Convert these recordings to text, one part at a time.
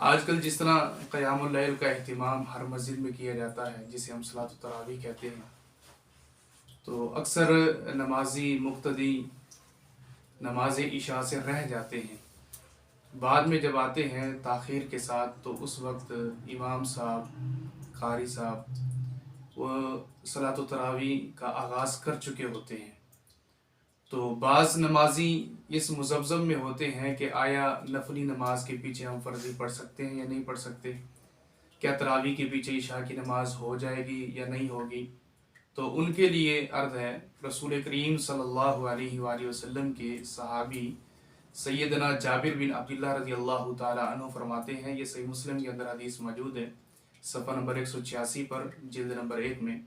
آج کل جس طرح قیام اللیل کا اہتمام ہر مسجد میں کیا جاتا ہے، جسے ہم صلاۃ التراویح کہتے ہیں، تو اکثر نمازی مقتدی نماز عشاء سے رہ جاتے ہیں۔ بعد میں جب آتے ہیں تاخیر کے ساتھ، تو اس وقت امام صاحب، قاری صاحب وہ صلاۃ التراویح کا آغاز کر چکے ہوتے ہیں۔ تو بعض نمازی اس مذبذب میں ہوتے ہیں کہ آیا نفلی نماز کے پیچھے ہم فرضی پڑھ سکتے ہیں یا نہیں پڑھ سکتے، کیا تراویح کے پیچھے عشاء کی نماز ہو جائے گی یا نہیں ہوگی۔ تو ان کے لیے عرض ہے، رسول کریم صلی اللہ علیہ وآلہ وسلم کے صحابی سیدنا جابر بن عبداللہ رضی اللہ تعالیٰ عنہ فرماتے ہیں، یہ صحیح مسلم کے اندر حدیث موجود ہے، صفحہ نمبر 186 پر، جلد نمبر 1 میں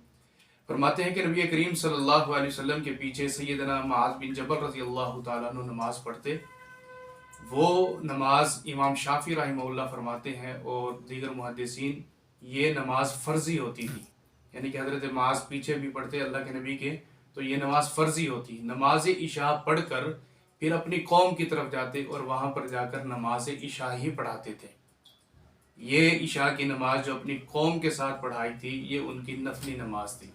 فرماتے ہیں کہ نبی کریم صلی اللہ علیہ وسلم کے پیچھے سیدنا معاذ بن جبل رضی اللہ تعالیٰ عنہ نماز پڑھتے۔ وہ نماز امام شافعی رحمہ اللہ فرماتے ہیں اور دیگر محدثین، یہ نماز فرضی ہوتی تھی، یعنی کہ حضرت معاذ پیچھے بھی پڑھتے اللہ کے نبی کے، تو یہ نماز فرضی ہوتی۔ نماز عشاء پڑھ کر پھر اپنی قوم کی طرف جاتے اور وہاں پر جا کر نماز عشاء ہی پڑھاتے تھے۔ یہ عشاء کی نماز جو اپنی قوم کے ساتھ پڑھائی تھی، یہ ان کی نفلی نماز تھی۔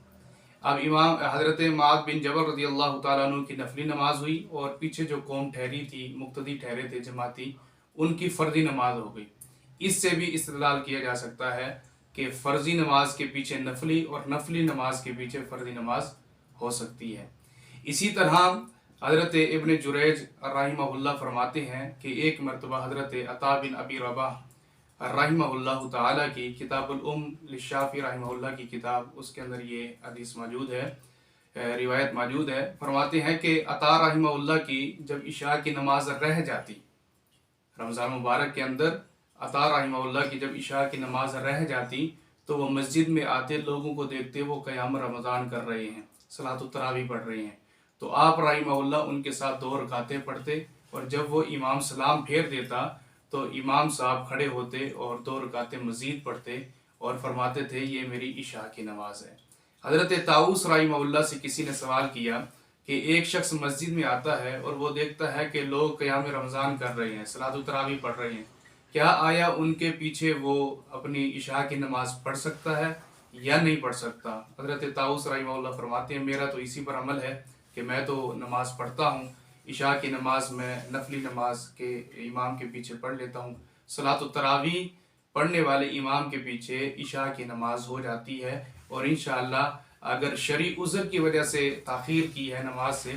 اب امام حضرت معاذ بن جبل رضی اللہ تعالیٰ عنہ کی نفلی نماز ہوئی، اور پیچھے جو قوم ٹھہری تھی، مقتدی ٹھہرے تھے جماعتی، ان کی فرضی نماز ہو گئی۔ اس سے بھی استدلال کیا جا سکتا ہے کہ فرضی نماز کے پیچھے نفلی اور نفلی نماز کے پیچھے فرضی نماز ہو سکتی ہے۔ اسی طرح حضرت ابن جریج رحمہ اللہ فرماتے ہیں کہ ایک مرتبہ حضرت عطا بن ابی رباح رحمہ اللہ تعالیٰ کی کتاب الام للشافعی رحمہ اللہ کی کتاب، اس کے اندر یہ حدیث موجود ہے، روایت موجود ہے، فرماتے ہیں کہ عطا رحمہ اللہ کی جب عشاء کی نماز رہ جاتی، رمضان مبارک کے اندر عطا رحمہ اللہ کی جب عشاء کی نماز رہ جاتی، تو وہ مسجد میں آتے، لوگوں کو دیکھتے وہ قیام رمضان کر رہے ہیں، صلاۃ التراویح پڑھ رہے ہیں، تو آپ رحمہ اللہ ان کے ساتھ 2 رکعتیں پڑھتے، اور جب وہ امام سلام پھیر دیتا تو امام صاحب کھڑے ہوتے اور 2 رکعتیں مزید پڑھتے اور فرماتے تھے یہ میری عشاء کی نماز ہے۔ حضرت طاؤس رحمہ اللہ سے کسی نے سوال کیا کہ ایک شخص مسجد میں آتا ہے اور وہ دیکھتا ہے کہ لوگ قیام رمضان کر رہے ہیں، صلاۃ التراویح پڑھ رہے ہیں، کیا آیا ان کے پیچھے وہ اپنی عشاء کی نماز پڑھ سکتا ہے یا نہیں پڑھ سکتا؟ حضرت طاؤس رحمہ اللہ فرماتے ہیں میرا تو اسی پر عمل ہے کہ میں تو نماز پڑھتا ہوں، عشاء کی نماز میں نفلی نماز کے امام کے پیچھے پڑھ لیتا ہوں، صلاۃ التراویح پڑھنے والے امام کے پیچھے عشاء کی نماز ہو جاتی ہے، اور انشاءاللہ اگر شرعی عذر کی وجہ سے تاخیر کی ہے نماز سے،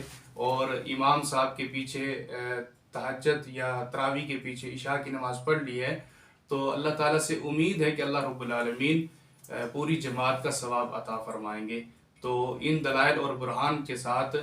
اور امام صاحب کے پیچھے تہجد یا تراویح کے پیچھے عشاء کی نماز پڑھ لی ہے، تو اللہ تعالیٰ سے امید ہے کہ اللہ رب العالمین پوری جماعت کا ثواب عطا فرمائیں گے۔ تو ان دلائل اور برہان کے ساتھ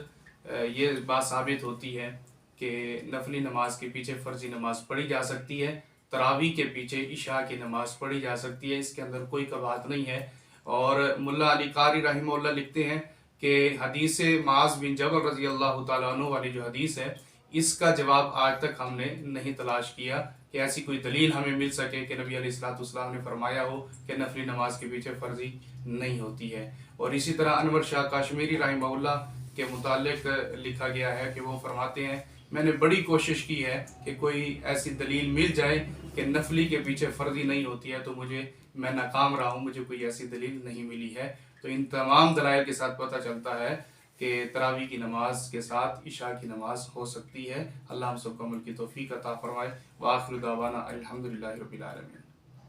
یہ بات ثابت ہوتی ہے کہ نفلی نماز کے پیچھے فرضی نماز پڑھی جا سکتی ہے، تراویح کے پیچھے عشاء کی نماز پڑھی جا سکتی ہے، اس کے اندر کوئی کباہت نہیں ہے۔ اور ملا علی قاری رحمہ اللہ لکھتے ہیں کہ حدیث معاذ بن جبل رضی اللہ تعالیٰ عنہ والی جو حدیث ہے، اس کا جواب آج تک ہم نے نہیں تلاش کیا کہ ایسی کوئی دلیل ہمیں مل سکے کہ نبی علیہ السلام نے فرمایا ہو کہ نفلی نماز کے پیچھے فرضی نہیں ہوتی ہے۔ اور اسی طرح انور شاہ کاشمیری رحمہ اللہ کے متعلق لکھا گیا ہے کہ وہ فرماتے ہیں میں نے بڑی کوشش کی ہے کہ کوئی ایسی دلیل مل جائے کہ نفلی کے پیچھے فرضی نہیں ہوتی ہے، تو میں ناکام رہا ہوں، مجھے کوئی ایسی دلیل نہیں ملی ہے۔ تو ان تمام دلائل کے ساتھ پتہ چلتا ہے کہ تراویح کی نماز کے ساتھ عشاء کی نماز ہو سکتی ہے۔ اللہ ہم سب کو عمل کی توفیق عطا فرمائے۔ وآخر دعوانا الحمدللہ رب العالمین۔